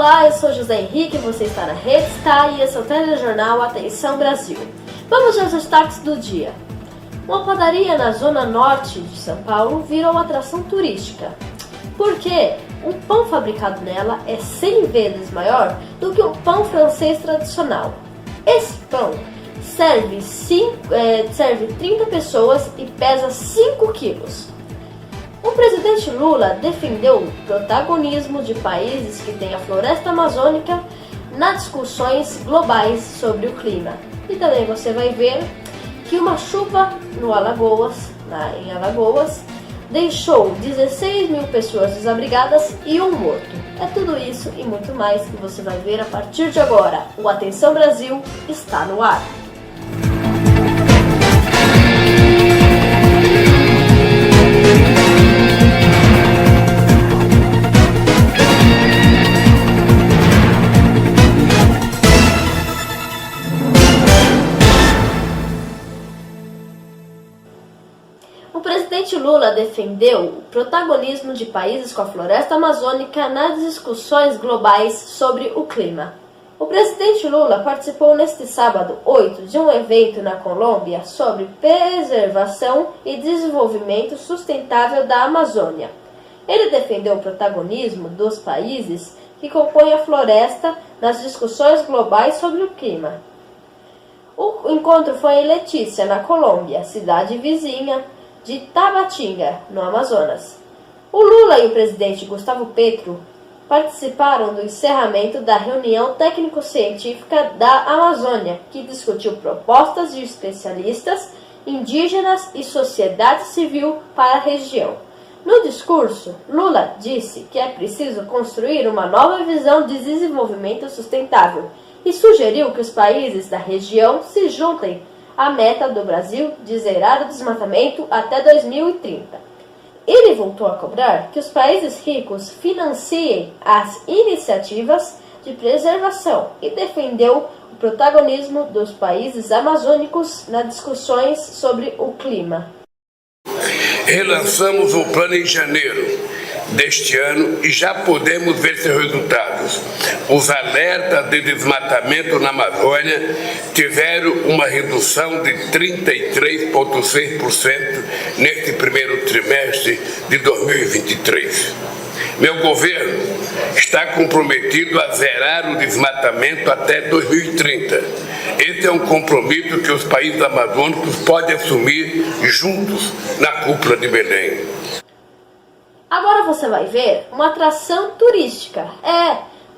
Olá, eu sou José Henrique, você está na Rede Star e esse é o telejornal Atenção Brasil. Vamos aos destaques do dia. Uma padaria na zona norte de São Paulo virou atração turística, porque um pão fabricado nela é 100 vezes maior do que um pão francês tradicional. Esse pão serve 30 pessoas e pesa 5 quilos. O presidente Lula defendeu o protagonismo de países que têm a floresta amazônica nas discussões globais sobre o clima. E também você vai ver que uma chuva em Alagoas deixou 16 mil pessoas desabrigadas e um morto. É tudo isso e muito mais que você vai ver a partir de agora. O Atenção Brasil está no ar. O presidente Lula defendeu o protagonismo de países com a floresta amazônica nas discussões globais sobre o clima. O presidente Lula participou neste sábado 8 de um evento na Colômbia sobre preservação e desenvolvimento sustentável da Amazônia. Ele defendeu o protagonismo dos países que compõem a floresta nas discussões globais sobre o clima. O encontro foi em Letícia, na Colômbia, cidade vizinha de Tabatinga, no Amazonas. O Lula e o presidente Gustavo Petro participaram do encerramento da reunião técnico-científica da Amazônia, que discutiu propostas de especialistas, indígenas e sociedade civil para a região. No discurso, Lula disse que é preciso construir uma nova visão de desenvolvimento sustentável e sugeriu que os países da região se juntem a meta do Brasil de zerar o desmatamento até 2030. Ele voltou a cobrar que os países ricos financiem as iniciativas de preservação e defendeu o protagonismo dos países amazônicos nas discussões sobre o clima. Relançamos o plano em janeiro deste ano e já podemos ver seus resultados. Os alertas de desmatamento na Amazônia tiveram uma redução de 33,6% neste primeiro trimestre de 2023. Meu governo está comprometido a zerar o desmatamento até 2030. Esse é um compromisso que os países amazônicos podem assumir juntos na cúpula de Belém. Agora você vai ver uma atração turística.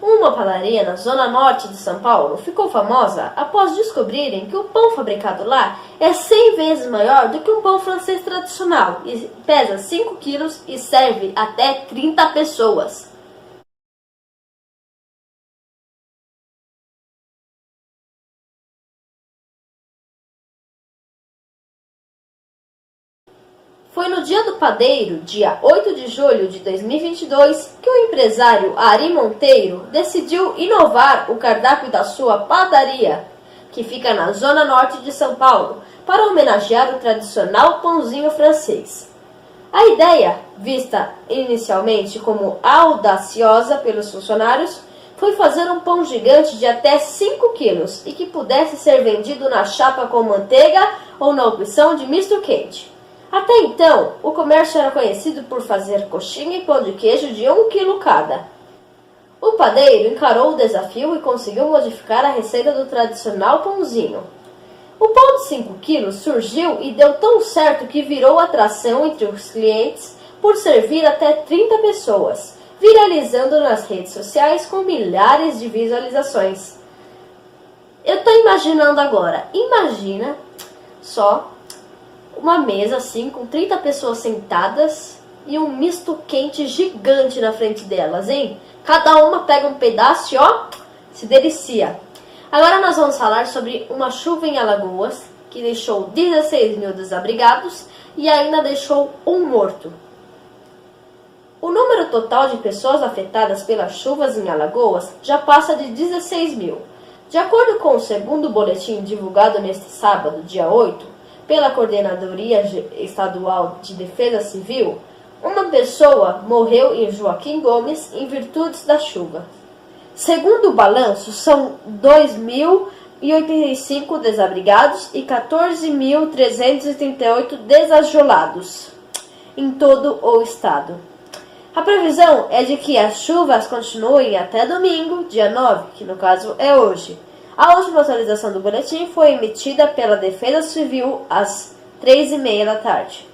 Uma padaria na zona norte de São Paulo ficou famosa após descobrirem que o pão fabricado lá é 100 vezes maior do que um pão francês tradicional e pesa 5 quilos e serve até 30 pessoas. Foi no Dia do Padeiro, dia 8 de julho de 2022, que o empresário Ari Monteiro decidiu inovar o cardápio da sua padaria, que fica na zona norte de São Paulo, para homenagear o tradicional pãozinho francês. A ideia, vista inicialmente como audaciosa pelos funcionários, foi fazer um pão gigante de até 5 quilos e que pudesse ser vendido na chapa com manteiga ou na opção de misto quente. Até então, o comércio era conhecido por fazer coxinha e pão de queijo de 1 quilo cada. O padeiro encarou o desafio e conseguiu modificar a receita do tradicional pãozinho. O pão de 5 quilos surgiu e deu tão certo que virou atração entre os clientes por servir até 30 pessoas, viralizando nas redes sociais com milhares de visualizações. Eu estou imaginando agora, imagina só uma mesa assim, com 30 pessoas sentadas e um misto quente gigante na frente delas, hein? Cada uma pega um pedaço e se delicia. Agora nós vamos falar sobre uma chuva em Alagoas, que deixou 16 mil desabrigados e ainda deixou um morto. O número total de pessoas afetadas pelas chuvas em Alagoas já passa de 16 mil. De acordo com o segundo boletim divulgado neste sábado, dia 8, pela Coordenadoria Estadual de Defesa Civil, uma pessoa morreu em Joaquim Gomes em virtude da chuva. Segundo o balanço, são 2.085 desabrigados e 14.338 desajolados em todo o estado. A previsão é de que as chuvas continuem até domingo, dia 9, que no caso é hoje. A última atualização do boletim foi emitida pela Defesa Civil às 3h30 da tarde.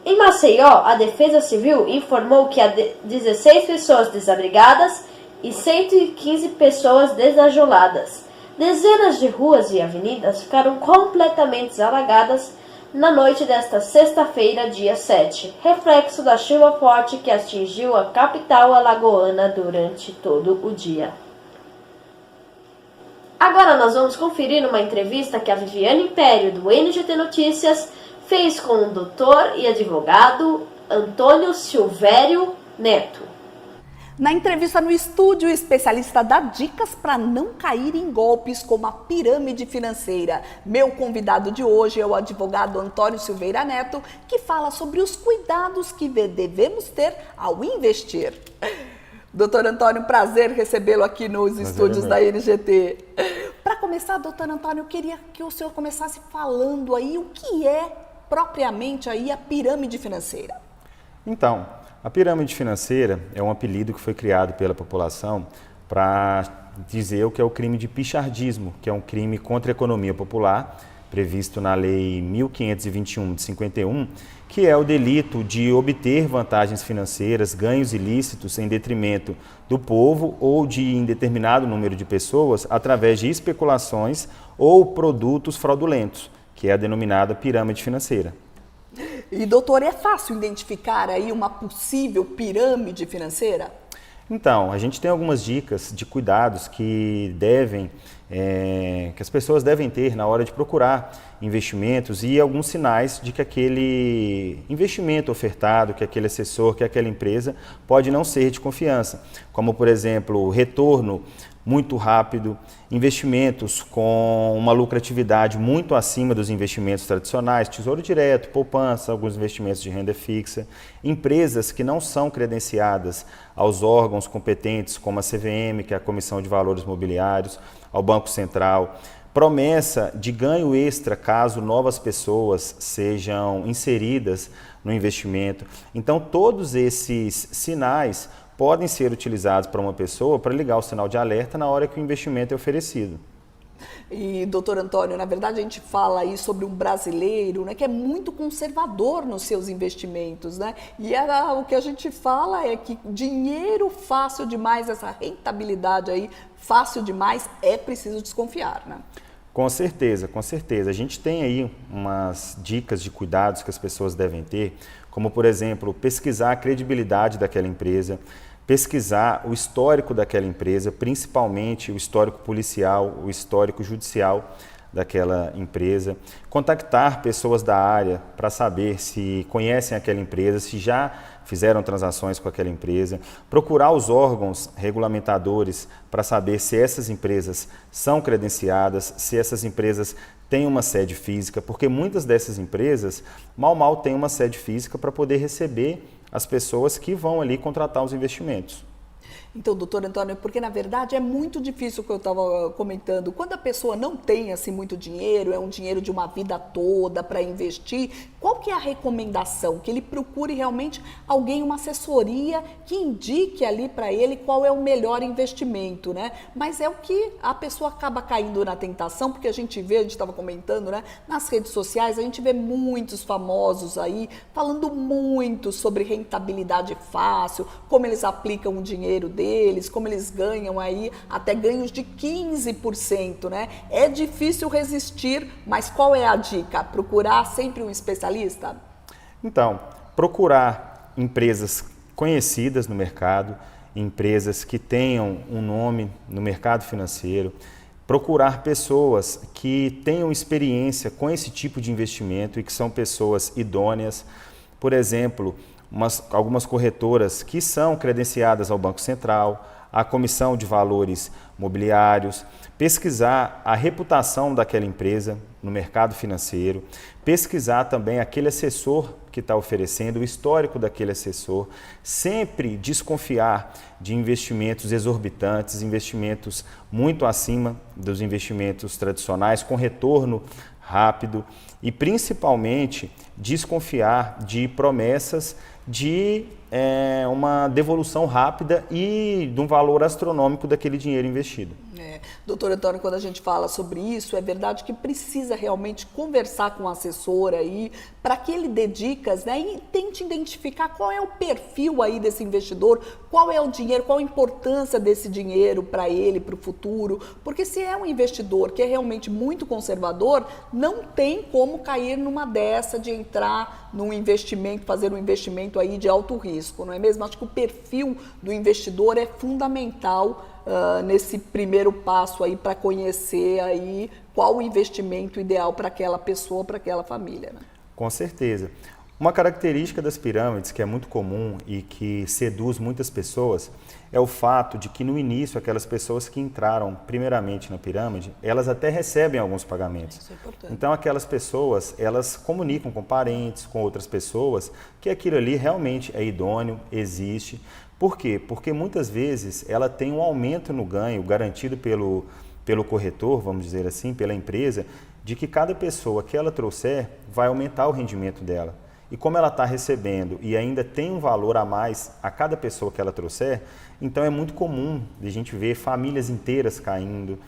Em Maceió, a Defesa Civil informou que há 16 pessoas desabrigadas e 115 pessoas desajoladas. Dezenas de ruas e avenidas ficaram completamente alagadas na noite desta sexta-feira, dia 7, reflexo da chuva forte que atingiu a capital alagoana durante todo o dia. Agora nós vamos conferir uma entrevista que a Viviane Império, do NGT Notícias, fez com o doutor e advogado Antônio Silvério Neto. Na entrevista no estúdio, o especialista dá dicas para não cair em golpes como a pirâmide financeira. Meu convidado de hoje é o advogado Antônio Silveira Neto, que fala sobre os cuidados que devemos ter ao investir. Doutor Antônio, prazer recebê-lo aqui nos estúdios da NGT. Para começar, doutor Antônio, eu queria que o senhor começasse falando aí o que é propriamente aí a pirâmide financeira. Então, a pirâmide financeira é um apelido que foi criado pela população para dizer o que é o crime de pichardismo, que é um crime contra a economia popular, previsto na Lei 1521 de 51, que é o delito de obter vantagens financeiras, ganhos ilícitos em detrimento do povo ou de indeterminado número de pessoas através de especulações ou produtos fraudulentos, que é a denominada pirâmide financeira. E, doutor, é fácil identificar aí uma possível pirâmide financeira? Então, a gente tem algumas dicas de cuidados que as pessoas devem ter na hora de procurar investimentos e alguns sinais de que aquele investimento ofertado, que aquele assessor, que aquela empresa pode não ser de confiança, como, por exemplo, retorno muito rápido, investimentos com uma lucratividade muito acima dos investimentos tradicionais, tesouro direto, poupança, alguns investimentos de renda fixa, empresas que não são credenciadas aos órgãos competentes como a CVM, que é a Comissão de Valores Mobiliários, ao Banco Central, promessa de ganho extra caso novas pessoas sejam inseridas no investimento. Então, todos esses sinais podem ser utilizados para uma pessoa para ligar o sinal de alerta na hora que o investimento é oferecido. E, doutor Antônio, na verdade a gente fala aí sobre um brasileiro, né, que é muito conservador nos seus investimentos, né? E o que a gente fala é que dinheiro fácil demais, essa rentabilidade aí fácil demais, é preciso desconfiar, né? Com certeza, com certeza. A gente tem aí umas dicas de cuidados que as pessoas devem ter, como, por exemplo, pesquisar a credibilidade daquela empresa, pesquisar o histórico daquela empresa, principalmente o histórico policial, o histórico judicial daquela empresa, contactar pessoas da área para saber se conhecem aquela empresa, se já fizeram transações com aquela empresa, procurar os órgãos regulamentadores para saber se essas empresas são credenciadas, se essas empresas têm uma sede física, porque muitas dessas empresas mal têm uma sede física para poder receber as pessoas que vão ali contratar os investimentos. Então, doutor Antônio, porque na verdade é muito difícil o que eu estava comentando. Quando a pessoa não tem assim muito dinheiro, é um dinheiro de uma vida toda para investir, qual que é a recomendação? Que ele procure realmente alguém, uma assessoria que indique ali para ele qual é o melhor investimento, né? Mas é o que a pessoa acaba caindo na tentação, porque a gente estava comentando, né? Nas redes sociais, a gente vê muitos famosos aí falando muito sobre rentabilidade fácil, como eles aplicam o dinheiro deles, como eles ganham aí até ganhos de 15%, né? É difícil resistir, mas qual é a dica? Procurar sempre um especialista? Então, procurar empresas conhecidas no mercado, empresas que tenham um nome no mercado financeiro, procurar pessoas que tenham experiência com esse tipo de investimento e que são pessoas idôneas, por exemplo, algumas corretoras que são credenciadas ao Banco Central, à Comissão de Valores imobiliários, pesquisar a reputação daquela empresa no mercado financeiro, pesquisar também aquele assessor que está oferecendo, o histórico daquele assessor, sempre desconfiar de investimentos exorbitantes, investimentos muito acima dos investimentos tradicionais, com retorno rápido e principalmente desconfiar de promessas de uma devolução rápida e de um valor astronômico daquele dinheiro investido. Doutor Antônio, quando a gente fala sobre isso, é verdade que precisa realmente conversar com o assessor aí, para que ele dê dicas, né, e tente identificar qual é o perfil aí desse investidor, qual é o dinheiro, qual a importância desse dinheiro para ele, para o futuro, porque se é um investidor que é realmente muito conservador, não tem como cair numa dessa de entrar num investimento, fazer um investimento aí de alto risco, não é mesmo? Acho que o perfil do investidor é fundamental nesse primeiro passo aí para conhecer aí qual o investimento ideal para aquela pessoa, para aquela família, né? Com certeza. Uma característica das pirâmides que é muito comum e que seduz muitas pessoas é o fato de que no início aquelas pessoas que entraram primeiramente na pirâmide, elas até recebem alguns pagamentos. Isso é importante. Então aquelas pessoas, elas comunicam com parentes, com outras pessoas, que aquilo ali realmente é idôneo, existe. Por quê? Porque muitas vezes ela tem um aumento no ganho garantido pelo corretor, vamos dizer assim, pela empresa, de que cada pessoa que ela trouxer vai aumentar o rendimento dela. E como ela está recebendo e ainda tem um valor a mais a cada pessoa que ela trouxer, então é muito comum a gente ver famílias inteiras caindo,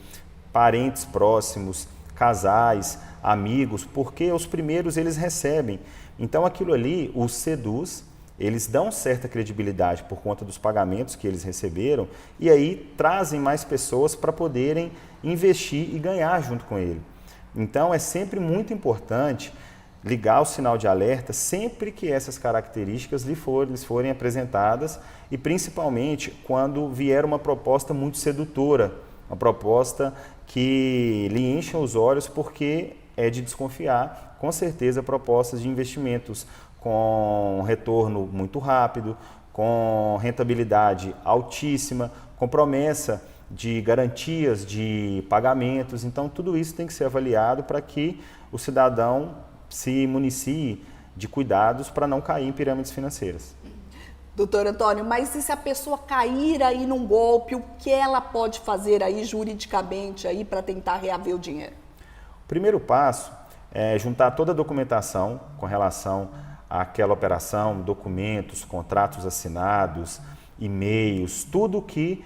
parentes próximos, casais, amigos, porque os primeiros eles recebem. Então aquilo ali os seduz, eles dão certa credibilidade por conta dos pagamentos que eles receberam e aí trazem mais pessoas para poderem investir e ganhar junto com ele. Então é sempre muito importante ligar o sinal de alerta sempre que essas características lhes forem apresentadas e principalmente quando vier uma proposta muito sedutora, uma proposta que lhe encha os olhos, porque é de desconfiar, com certeza, propostas de investimentos com retorno muito rápido, com rentabilidade altíssima, com promessa de garantias de pagamentos. Então tudo isso tem que ser avaliado para que o cidadão se municie de cuidados para não cair em pirâmides financeiras. Doutor Antônio, mas e se a pessoa cair aí num golpe, o que ela pode fazer aí juridicamente aí para tentar reaver o dinheiro? O primeiro passo é juntar toda a documentação com relação àquela operação, documentos, contratos assinados, e-mails, tudo que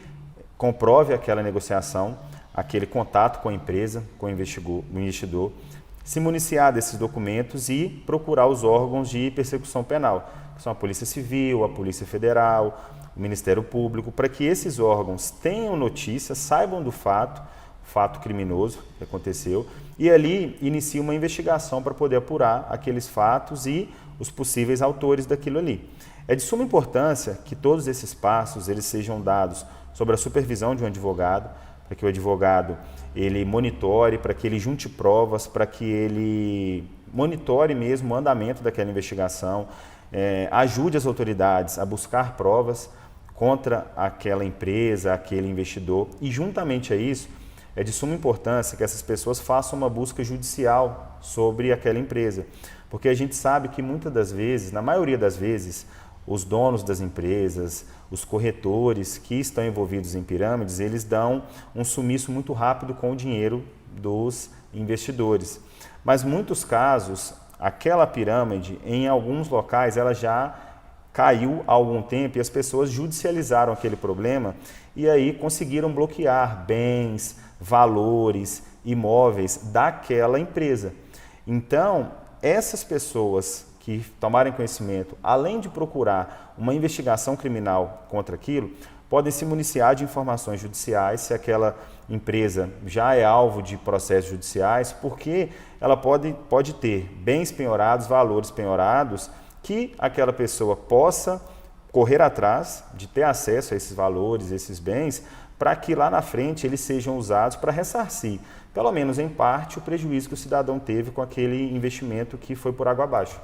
comprove aquela negociação, aquele contato com a empresa, com o investidor, se municiar desses documentos e procurar os órgãos de persecução penal, que são a Polícia Civil, a Polícia Federal, o Ministério Público, para que esses órgãos tenham notícia, saibam do fato criminoso que aconteceu, e ali inicie uma investigação para poder apurar aqueles fatos e os possíveis autores daquilo ali. É de suma importância que todos esses passos eles sejam dados sob a supervisão de um advogado, para que o advogado ele monitore, para que ele junte provas, para que ele monitore mesmo o andamento daquela investigação, ajude as autoridades a buscar provas contra aquela empresa, aquele investidor, e juntamente a isso, é de suma importância que essas pessoas façam uma busca judicial sobre aquela empresa, porque a gente sabe que muitas das vezes, na maioria das vezes, os donos das empresas, os corretores que estão envolvidos em pirâmides, eles dão um sumiço muito rápido com o dinheiro dos investidores. Mas em muitos casos, aquela pirâmide, em alguns locais, ela já caiu há algum tempo e as pessoas judicializaram aquele problema e aí conseguiram bloquear bens, valores, imóveis daquela empresa. Então, essas pessoas que tomarem conhecimento, além de procurar uma investigação criminal contra aquilo, podem se municiar de informações judiciais se aquela empresa já é alvo de processos judiciais, porque ela pode ter bens penhorados, valores penhorados, que aquela pessoa possa correr atrás de ter acesso a esses valores, esses bens, para que lá na frente eles sejam usados para ressarcir, pelo menos em parte, o prejuízo que o cidadão teve com aquele investimento que foi por água abaixo.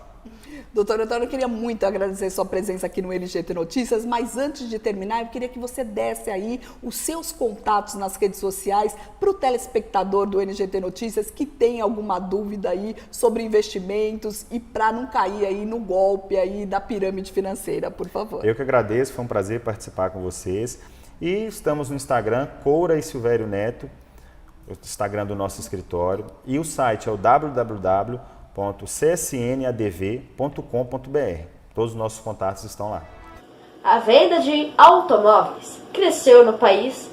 Doutor Antônio, eu queria muito agradecer sua presença aqui no NGT Notícias, mas antes de terminar, eu queria que você desse aí os seus contatos nas redes sociais para o telespectador do NGT Notícias que tem alguma dúvida aí sobre investimentos e para não cair aí no golpe aí da pirâmide financeira, por favor. Eu que agradeço, foi um prazer participar com vocês. E estamos no Instagram, Coura e Silvério Neto, o Instagram do nosso escritório, e o site é o www.csnadv.com.br. Todos os nossos contatos estão lá. A venda de automóveis cresceu no país.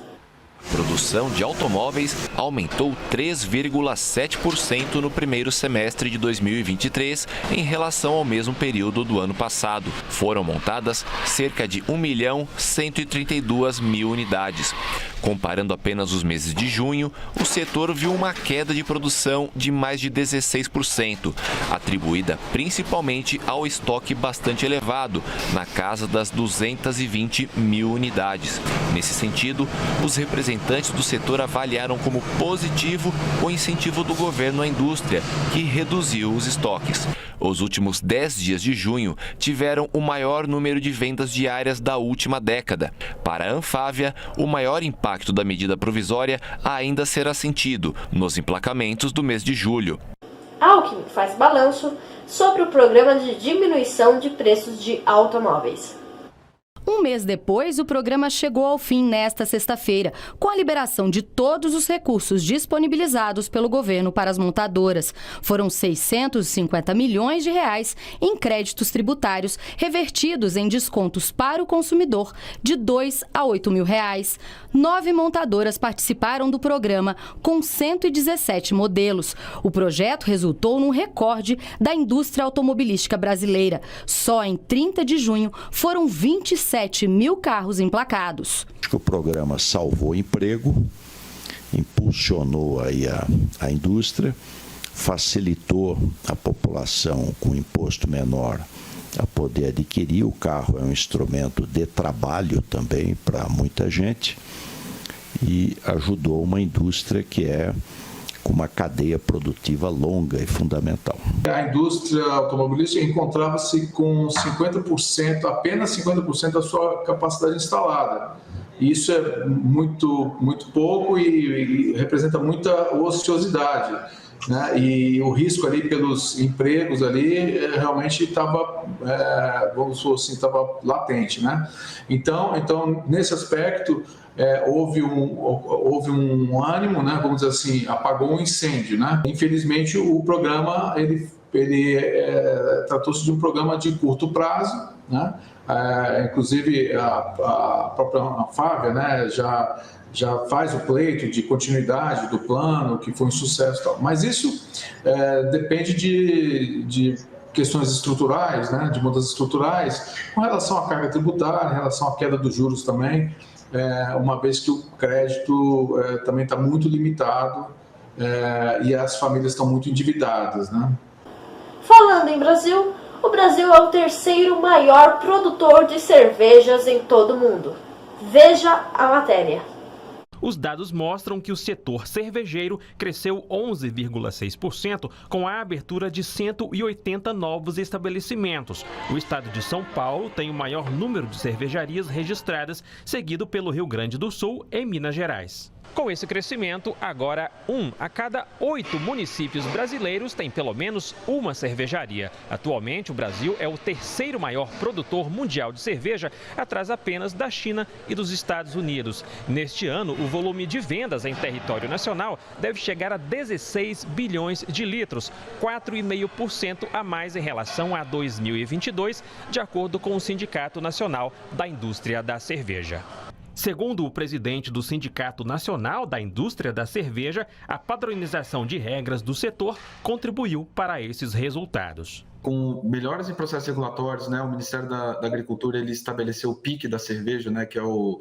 Produção de automóveis aumentou 3,7% no primeiro semestre de 2023 em relação ao mesmo período do ano passado. Foram montadas cerca de 1.132.000 unidades. Comparando apenas os meses de junho, o setor viu uma queda de produção de mais de 16%, atribuída principalmente ao estoque bastante elevado, na casa das 220.000 unidades. Nesse sentido, os representantes do setor avaliaram como positivo o incentivo do governo à indústria, que reduziu os estoques. Os últimos 10 dias de junho tiveram o maior número de vendas diárias da última década. Para a Anfávia, o maior impacto da medida provisória ainda será sentido nos emplacamentos do mês de julho. Alckmin faz balanço sobre o programa de diminuição de preços de automóveis. Um mês depois, o programa chegou ao fim nesta sexta-feira, com a liberação de todos os recursos disponibilizados pelo governo para as montadoras. Foram 650 milhões de reais em créditos tributários revertidos em descontos para o consumidor de R$ 2 a R$ 8 mil. 9 montadoras participaram do programa, com 117 modelos. O projeto resultou num recorde da indústria automobilística brasileira. Só em 30 de junho foram 27 mil carros emplacados. O programa salvou emprego, impulsionou aí a indústria, facilitou a população com imposto menor a poder adquirir. O carro é um instrumento de trabalho também para muita gente e ajudou uma indústria que é com uma cadeia produtiva longa e fundamental. A indústria automobilística encontrava-se com 50%, apenas 50% da sua capacidade instalada. Isso é muito pouco e representa muita ociosidade, né? E o risco ali pelos empregos ali realmente estava, vamos dizer assim, estava latente, né? Então nesse aspecto, houve um ânimo, né? Vamos dizer assim, apagou um incêndio, né? Infelizmente, o programa ele tratou-se de um programa de curto prazo, né? Inclusive a própria Anfávia, né? Já faz o pleito de continuidade do plano, que foi um sucesso e tal. Mas isso depende de questões estruturais, né? De mudanças estruturais, com relação à carga tributária, em relação à queda dos juros também, uma vez que o crédito também está muito limitado e as famílias estão muito endividadas, né? Falando em Brasil, o Brasil é o terceiro maior produtor de cervejas em todo o mundo. Veja a matéria. Os dados mostram que o setor cervejeiro cresceu 11,6% com a abertura de 180 novos estabelecimentos. O estado de São Paulo tem o maior número de cervejarias registradas, seguido pelo Rio Grande do Sul e Minas Gerais. Com esse crescimento, agora 1 a cada 8 municípios brasileiros tem pelo menos uma cervejaria. Atualmente, o Brasil é o terceiro maior produtor mundial de cerveja, atrás apenas da China e dos Estados Unidos. Neste ano, o volume de vendas em território nacional deve chegar a 16 bilhões de litros, 4,5% a mais em relação a 2022, de acordo com o Sindicato Nacional da Indústria da Cerveja. Segundo o presidente do Sindicato Nacional da Indústria da Cerveja, a padronização de regras do setor contribuiu para esses resultados. Com melhoras em processos regulatórios, né, o Ministério da Agricultura ele estabeleceu o PIC da cerveja, né, que é o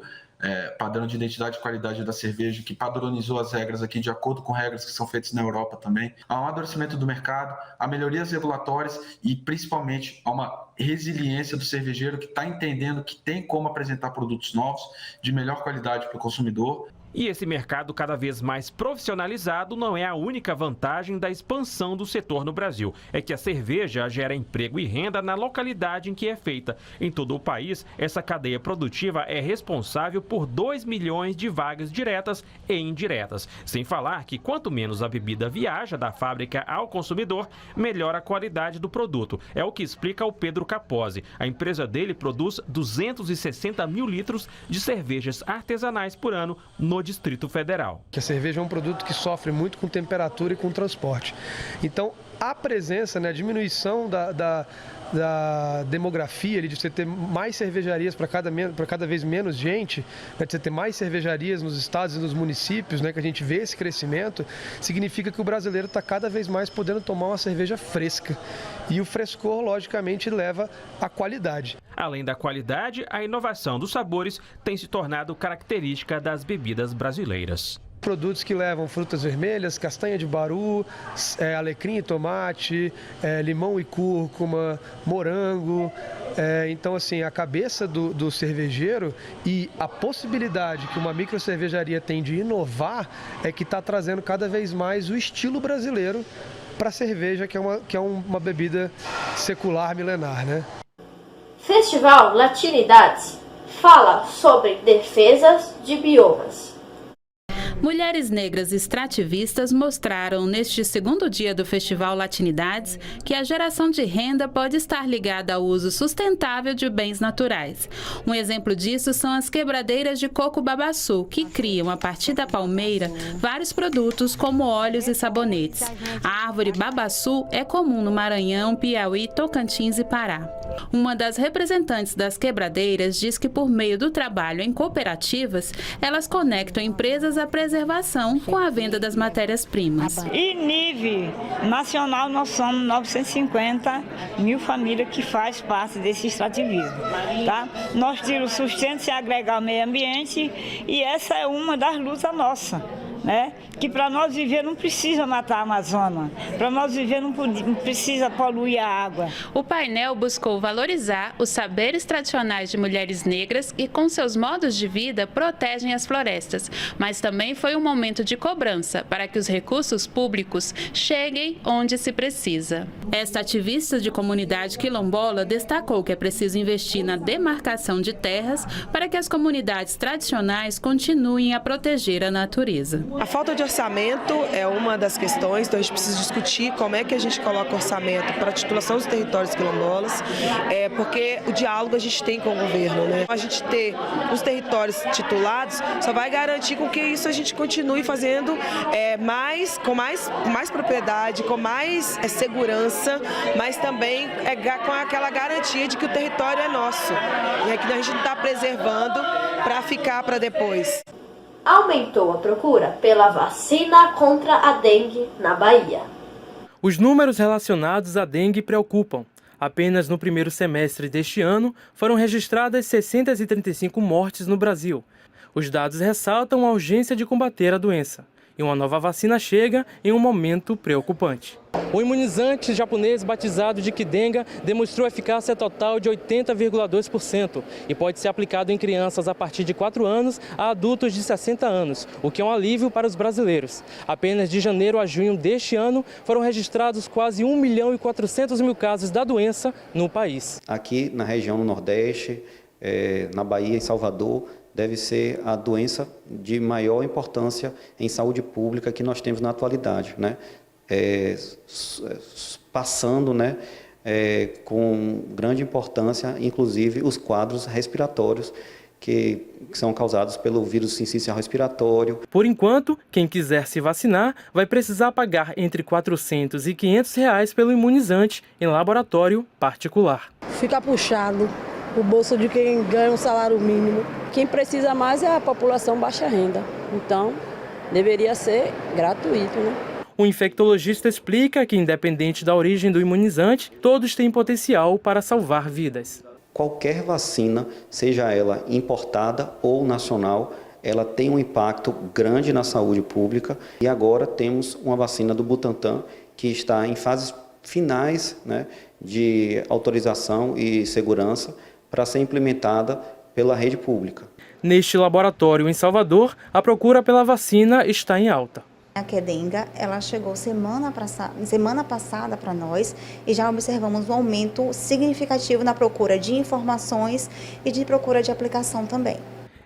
padrão de identidade e qualidade da cerveja, que padronizou as regras aqui de acordo com regras que são feitas na Europa também. Há um amadurecimento do mercado, há melhorias regulatórias e, principalmente, há uma resiliência do cervejeiro que está entendendo que tem como apresentar produtos novos de melhor qualidade para o consumidor. E esse mercado cada vez mais profissionalizado não é a única vantagem da expansão do setor no Brasil. É que a cerveja gera emprego e renda na localidade em que é feita. Em todo o país, essa cadeia produtiva é responsável por 2 milhões de vagas diretas e indiretas. Sem falar que quanto menos a bebida viaja da fábrica ao consumidor, melhor a qualidade do produto. É o que explica o Pedro Capozzi. A empresa dele produz 260 mil litros de cervejas artesanais por ano no Distrito Federal. Que a cerveja é um produto que sofre muito com temperatura e com transporte. Então, a presença, a diminuição da demografia, de você ter mais cervejarias para cada vez menos gente, de você ter mais cervejarias nos estados e nos municípios, que a gente vê esse crescimento, significa que o brasileiro está cada vez mais podendo tomar uma cerveja fresca. E o frescor, logicamente, leva à qualidade. Além da qualidade, a inovação dos sabores tem se tornado característica das bebidas brasileiras. Produtos que levam frutas vermelhas, castanha de baru, alecrim e tomate, limão e cúrcuma, morango. Então, assim, a cabeça do cervejeiro e a possibilidade que uma microcervejaria tem de inovar é que está trazendo cada vez mais o estilo brasileiro para a cerveja, que é uma bebida secular milenar, né? Festival Latinidades fala sobre defesas de biomas. Mulheres negras extrativistas mostraram neste segundo dia do Festival Latinidades que a geração de renda pode estar ligada ao uso sustentável de bens naturais. Um exemplo disso são as quebradeiras de coco babaçu, que criam, a partir da palmeira, vários produtos como óleos e sabonetes. A árvore babaçu é comum no Maranhão, Piauí, Tocantins e Pará. Uma das representantes das quebradeiras diz que, por meio do trabalho em cooperativas, elas conectam empresas à preservação com a venda das matérias-primas. E nível nacional, nós somos 950 mil famílias que faz parte desse extrativismo. Tá? Nós tiramos o sustento se agregar ao meio ambiente e essa é uma das lutas nossas. Que para nós viver não precisa matar a Amazônia, para nós viver não precisa poluir a água. O painel buscou valorizar os saberes tradicionais de mulheres negras e, com seus modos de vida, protegem as florestas, mas também foi um momento de cobrança para que os recursos públicos cheguem onde se precisa. Esta ativista de comunidade quilombola destacou que é preciso investir na demarcação de terras para que as comunidades tradicionais continuem a proteger a natureza. A falta de orçamento é uma das questões, então a gente precisa discutir como é que a gente coloca orçamento para a titulação dos territórios quilombolas, porque o diálogo a gente tem com o governo, A gente ter os territórios titulados só vai garantir com que isso a gente continue fazendo com mais propriedade, com mais segurança, mas também com aquela garantia de que o território é nosso, que a gente não está preservando para ficar para depois. Aumentou a procura pela vacina contra a dengue na Bahia. Os números relacionados à dengue preocupam. Apenas no primeiro semestre deste ano foram registradas 635 mortes no Brasil. Os dados ressaltam a urgência de combater a doença. E uma nova vacina chega em um momento preocupante. O imunizante japonês batizado de Qdenga demonstrou eficácia total de 80,2% e pode ser aplicado em crianças a partir de 4 anos a adultos de 60 anos, o que é um alívio para os brasileiros. Apenas de janeiro a junho deste ano foram registrados quase 1.400.000 casos da doença no país. Aqui na região do Nordeste, na Bahia, em Salvador, deve ser a doença de maior importância em saúde pública que nós temos na atualidade, passando, com grande importância, inclusive, os quadros respiratórios que são causados pelo vírus sincicial respiratório. Por enquanto, quem quiser se vacinar vai precisar pagar entre R$ 400 e R$ 500 pelo imunizante em laboratório particular. Fica puxado o bolso de quem ganha um salário mínimo. Quem precisa mais é a população baixa renda. Então, deveria ser gratuito, O infectologista explica que, independente da origem do imunizante, todos têm potencial para salvar vidas. Qualquer vacina, seja ela importada ou nacional, ela tem um impacto grande na saúde pública. E agora temos uma vacina do Butantan que está em fases finais de autorização e segurança para ser implementada pela rede pública. Neste laboratório em Salvador, a procura pela vacina está em alta. A Qdenga, ela chegou semana passada para nós e já observamos um aumento significativo na procura de informações e de procura de aplicação também.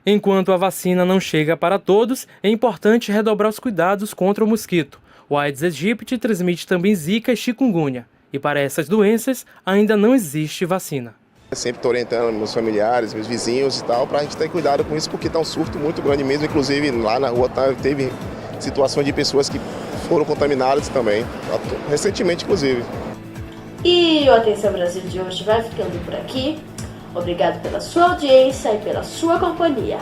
Enquanto a vacina não chega para todos, é importante redobrar os cuidados contra o mosquito. O Aedes aegypti transmite também zika e chikungunya. E para essas doenças, ainda não existe vacina. Eu sempre estou orientando meus familiares, meus vizinhos e tal, para a gente ter cuidado com isso, porque está um surto muito grande mesmo. Inclusive, lá na rua teve situações de pessoas que foram contaminadas também, recentemente inclusive. E o Atenção Brasil de hoje vai ficando por aqui. Obrigado pela sua audiência e pela sua companhia.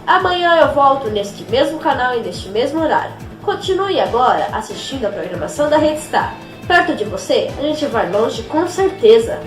Amanhã eu volto neste mesmo canal e neste mesmo horário. Continue agora assistindo a programação da Rede Star. Perto de você, a gente vai longe com certeza.